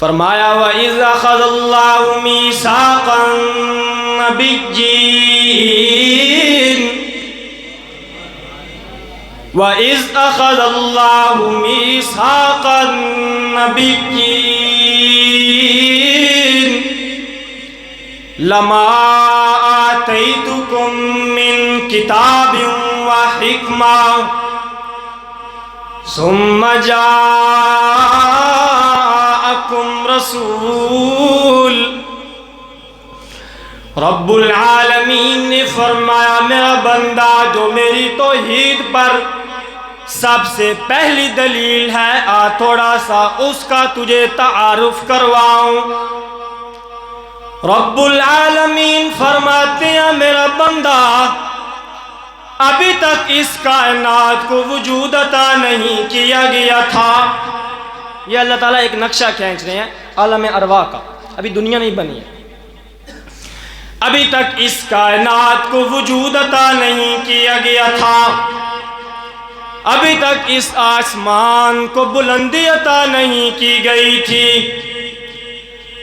فرمایا وَإِذْ أَخَذَ اللَّهُ مِيثَاقَ النَّبِيِّينَ وَإِذْ أَخَذَ اللَّهُ مِيثَاقَ النَّبِيِّينَ لَمَا آتَيْتُكُم مِّن كِتَابٍ وَحِكْمَةٍ ثُمَّ جَاءَكُمْ رَسُولٌ۔ رب العالمین نے فرمایا میرا بندہ جو میری توحید پر سب سے پہلی دلیل ہے، تھوڑا سا اس کا تجھے تعارف کرواؤں۔ رب العالمین فرماتے ہیں میرا بندہ ابھی تک اس کائنات کو وجود عطا نہیں کیا گیا تھا۔ یہ اللہ تعالیٰ ایک نقشہ کھینچ رہے ہیں عالم ارواح کا، ابھی دنیا نہیں بنی ہے، ابھی تک اس کائنات کو وجود عطا نہیں کیا گیا تھا، ابھی تک اس آسمان کو بلندی عطا نہیں کی گئی تھی،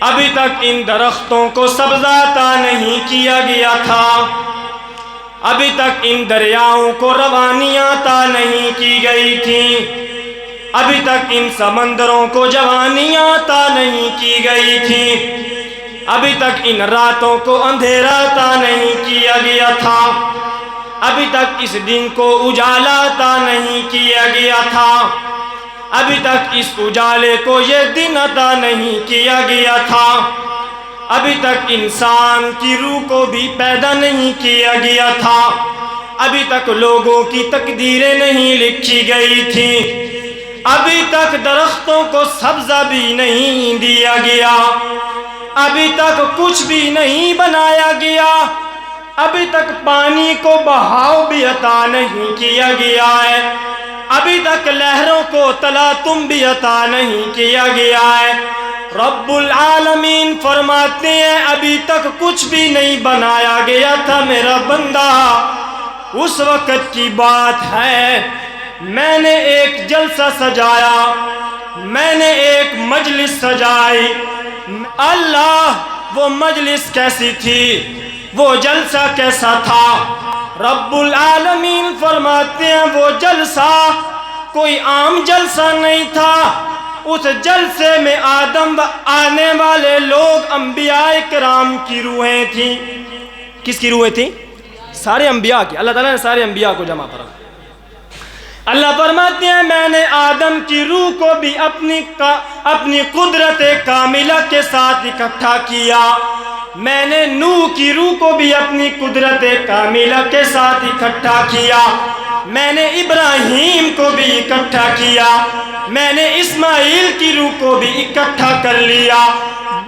ابھی تک ان درختوں کو سبزہ عطا نہیں کیا گیا تھا، ابھی تک ان دریاؤں کو روانیاں عطا نہیں کی گئی تھی، ابھی تک ان سمندروں کو جوانیاں عطا نہیں کی گئی تھی، ابھی تک ان راتوں کو اندھیرا عطا نہیں کیا گیا تھا، ابھی تک اس دن کو اجالا عطا نہیں کیا گیا تھا، ابھی تک اس اجالے کو یہ دن عطا نہیں کیا گیا تھا، ابھی تک انسان کی روح کو بھی پیدا نہیں کیا گیا تھا، ابھی تک لوگوں کی تقدیریں نہیں لکھی گئی تھیں، ابھی تک درختوں کو سبزہ بھی نہیں دیا گیا، ابھی تک کچھ بھی نہیں بنایا گیا، ابھی تک پانی کو بہاؤ بھی عطا نہیں کیا گیا ہے، ابھی تک لہروں کو تلاطم بھی عطا نہیں کیا گیا ہے۔ رب العالمین فرماتے ہیں ابھی تک کچھ بھی نہیں بنایا گیا تھا میرا بندہ، اس وقت کی بات ہے میں نے ایک جلسہ سجایا، میں نے ایک مجلس سجائی۔ اللہ وہ مجلس کیسی تھی، وہ جلسہ کیسا تھا؟ رب العالمین فرماتے ہیں وہ جلسہ کوئی عام جلسہ نہیں تھا، اس جلسے میں آدم آنے والے لوگ انبیاء کرام کی روحیں تھیں۔ کس کی روحیں تھیں؟ سارے انبیاء کی۔ اللہ تعالیٰ نے سارے انبیاء کو جمع کرا۔ اللہ فرماتے ہیں میں نے آدم کی روح کو بھی اپنی قدرت کاملہ کے ساتھ اکٹھا کیا، میں نے نوح کی روح کو بھی اپنی قدرت کاملہ کے ساتھ اکٹھا کیا، میں نے ابراہیم کو بھی اکٹھا کیا، میں نے اسماعیل کی روح کو بھی اکٹھا کر لیا۔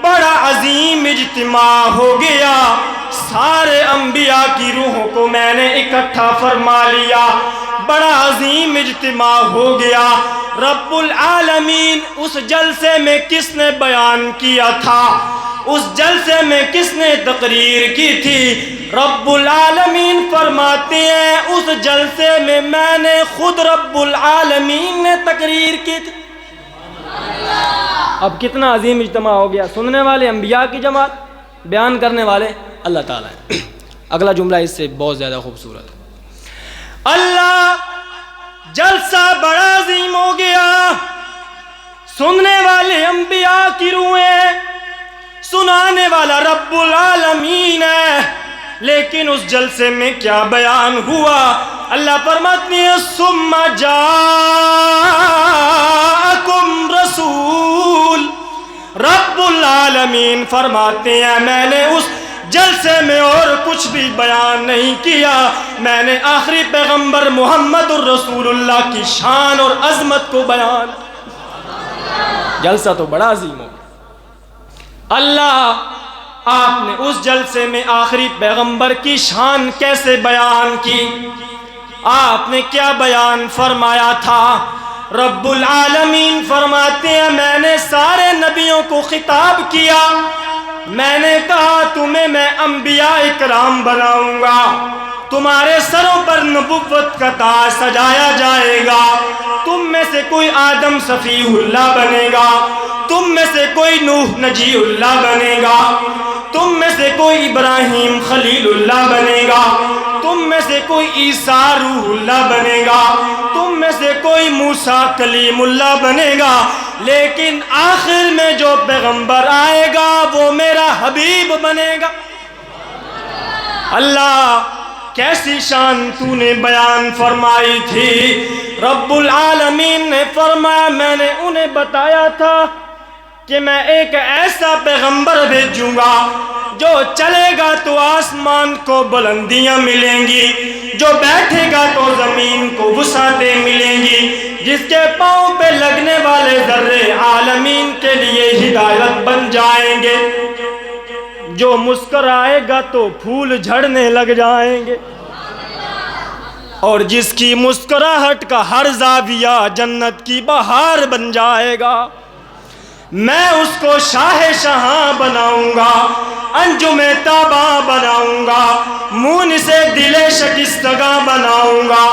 بڑا عظیم اجتماع ہو گیا، سارے انبیاء کی روحوں کو میں نے اکٹھا فرما لیا، بڑا عظیم اجتماع ہو گیا۔ رب العالمین اس جلسے میں کس نے بیان کیا تھا، اس جلسے میں کس نے تقریر کی تھی؟ رب العالمین فرماتے ہیں اس جلسے میں میں نے خود رب العالمین نے تقریر کی تھی۔ اب کتنا عظیم اجتماع ہو گیا، سننے والے انبیاء کی جماعت، بیان کرنے والے اللہ تعالیٰ ہے۔ اگلا جملہ اس سے بہت زیادہ خوبصورت ہے۔ اللہ جلسہ بڑا عظیم ہو گیا، سننے والے انبیاء کی روحیں، سنانے والا رب العالمین ہے، لیکن اس جلسے میں کیا بیان ہوا؟ اللہ فرماتے ہیں ثم جاءکم رسول۔ رب العالمین فرماتے ہیں میں نے اس جلسے میں اور کچھ بھی بیان نہیں کیا، میں نے آخری پیغمبر محمد الرسول اللہ کی شان اور عظمت کو بیان۔ جلسہ تو بڑا عظیم ہو گیا۔ اللہ آپ نے اس جلسے میں آخری پیغمبر کی شان کیسے بیان کی؟ آپ نے کیا بیان فرمایا تھا؟ رب العالمین فرماتے ہیں میں نے سارے نبیوں کو خطاب کیا، میں نے کہا تمہیں میں انبیاء کرام بناؤں گا، تمہارے سروں پر نبوت کا تاج سجایا جائے گا، تم میں سے کوئی آدم صفی اللہ بنے گا، تم میں سے کوئی نوح نجی اللہ بنے گا، تم میں سے کوئی ابراہیم خلیل اللہ بنے گا، تم میں سے کوئی عیسیٰ روح اللہ بنے گا، تم میں سے کوئی موسیٰ کلیم اللہ بنے گا، لیکن آخر میں جو پیغمبر آئے گا وہ میرا حبیب بنے گا۔ اللہ کیسی شان تو نے بیان فرمائی تھی۔ رب العالمین نے فرمایا میں نے انہیں بتایا تھا کہ میں ایک ایسا پیغمبر بھیجوں گا جو چلے گا تو آسمان کو بلندیاں ملیں گی، جو بیٹھے گا تو زمین کو وسعتیں ملیں گی، جس کے پاؤں پہ لگنے والے ذرے عالمین کے لیے ہدایت بن جائیں گے، جو مسکرائے گا تو پھول جھڑنے لگ جائیں گے، اور جس کی مسکراہٹ کا ہر زاویہ جنت کی بہار بن جائے گا۔ میں اس کو شاہ شہاں بناؤں گا، انجم تاباں بناؤں گا، مون سے دل شکستگاں بناؤں گا،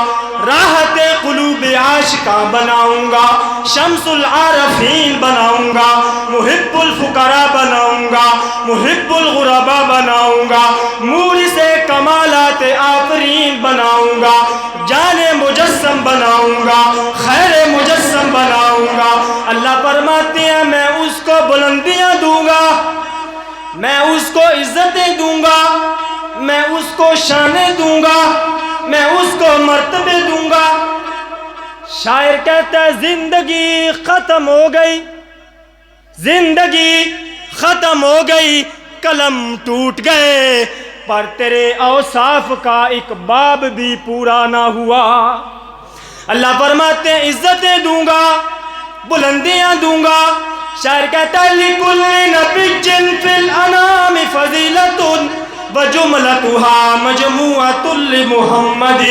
راحت قلوب عاشقاں بناؤں گا، شمس العارفین بناؤں گا، محب الفقراء بناؤں گا، محب الغرباء بناؤں گا، مورث کمالات آفرین بناؤں گا، جان مجسم بناؤں گا، خیر مجسم بناؤں گا۔ اللہ فرماتے ہیں میں اس کو بلندیاں دوں گا، میں اس کو عزتیں دوں گا، میں اس کو شانیں دوں گا، میں اس کو مرتبے دوں گا۔ شاعر کہتا ہے زندگی ختم ہو گئی، زندگی ختم ہو گئی، قلم ٹوٹ گئے، پر تیرے اوصاف کا ایک باب بھی پورا نہ ہوا۔ اللہ فرماتے ہیں عزتیں دوں گا، بلندیاں دوں گا۔ شاعر کہتا ہے لِكُلِّ نَبِيٍّ فِي الْأَنَامِ فَضِيلَةٌ وَجُمْلَتُهَا مَجْمُوعَةٌ لِمُحَمَّدٍ۔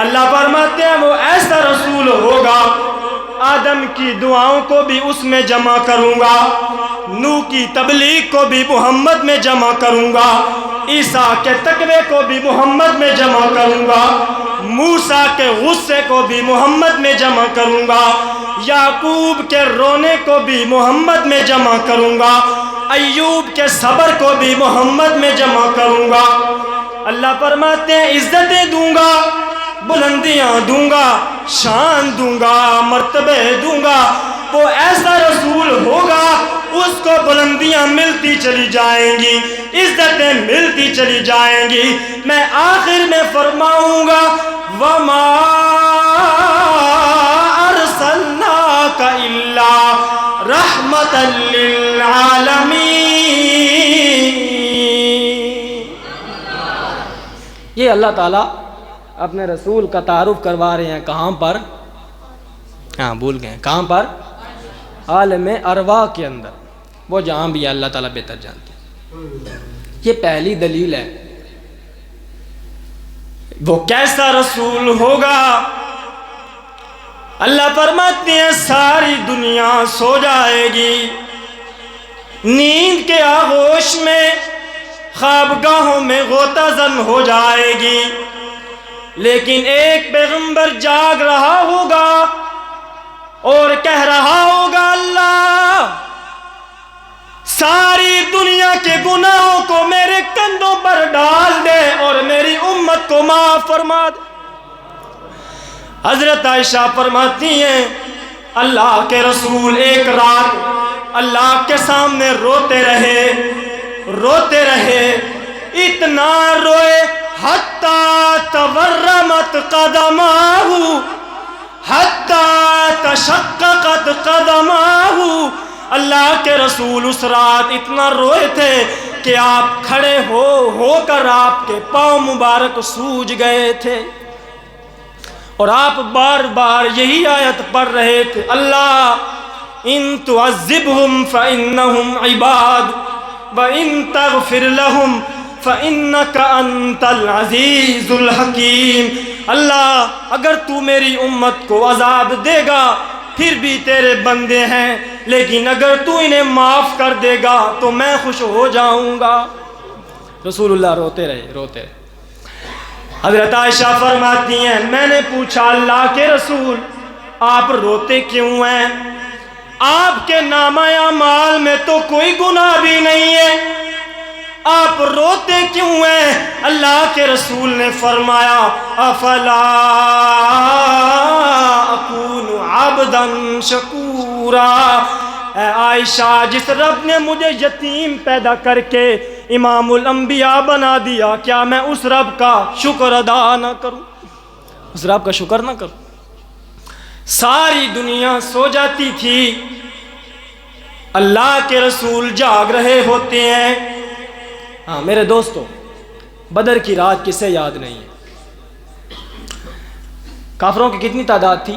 اللہ فرماتے ہیں وہ ایسا رسول ہوگا، آدم کی دعاؤں کو بھی اس میں جمع کروں گا، نوح کی تبلیغ کو بھی محمد میں جمع کروں گا، عیسیٰ کے تقوی کو بھی محمد میں جمع کروں گا، موسیٰ کے غصے کو بھی محمد میں جمع کروں گا، یعقوب کے رونے کو بھی محمد میں جمع کروں گا، ایوب کے صبر کو بھی محمد میں جمع کروں گا۔ اللہ فرماتے ہیں عزتیں دوں گا، بلندیاں دوں گا، شان دوں گا، مرتبے دوں گا۔ وہ ایسا رسول ہوگا اس کو بلندیاں ملتی چلی جائیں گی، عزتیں ملتی چلی جائیں گی۔ میں آخر میں فرماؤں گا وَمَا أَرْسَلْنَاكَ إِلَّا رَحْمَةً لِلْعَالَمِينَ۔ یہ اللہ تعالیٰ اپنے رسول کا تعارف کروا رہے ہیں کہاں پر؟ ہاں بھول گئے کہاں پر؟ عالم ارواح کے اندر، وہ جہاں بھی اللہ تعالیٰ بہتر جانتے ہیں۔ یہ پہلی دلیل ہے۔ وہ کیسا رسول ہوگا؟ اللہ فرماتے ہیں ساری دنیا سو جائے گی، نیند کے آغوش میں خوابگاہوں میں غوطہ زن ہو جائے گی، لیکن ایک پیغمبر جاگ رہا ہوگا اور کہہ رہا ہوگا اللہ ساری دنیا کے گناہوں کو میرے کندھوں پر ڈال دے اور میری امت کو معاف فرما دے۔ حضرت عائشہ فرماتی ہیں اللہ کے رسول ایک رات اللہ کے سامنے روتے رہے، اتنا روئے حتی تورمت قدماہ، حتی تشققت قدماہ۔ اللہ کے رسول اس رات اتنا روئے تھے کہ آپ کھڑے ہو کر آپ کے پاؤں مبارک سوج گئے تھے، اور آپ بار بار یہی آیت پڑھ رہے تھے اللہ ان تعذبہم فإنہم عباد وإن تغفر لہم فإنک انت العزیز الحکیم۔ اللہ اگر تو میری امت کو عذاب دے گا پھر بھی تیرے بندے ہیں، لیکن اگر تو انہیں معاف کر دے گا تو میں خوش ہو جاؤں گا۔ رسول اللہ روتے رہے۔ حضرت عائشہ فرماتی ہیں میں نے پوچھا اللہ کے رسول آپ روتے کیوں ہیں؟ آپ کے نامہ اعمال میں تو کوئی گناہ بھی نہیں ہے، آپ روتے کیوں ہیں؟ اللہ کے رسول نے فرمایا افلا اکون عبدا شکورا، اے عائشہ جس رب نے مجھے یتیم پیدا کر کے امام الانبیاء بنا دیا، کیا میں اس رب کا شکر ادا نہ کروں، اس رب کا شکر نہ کروں؟ ساری دنیا سو جاتی تھی، اللہ کے رسول جاگ رہے ہوتے ہیں۔ ہاں میرے دوستو، بدر کی رات کسے یاد نہیں ہے؟ کافروں کی کتنی تعداد تھی؟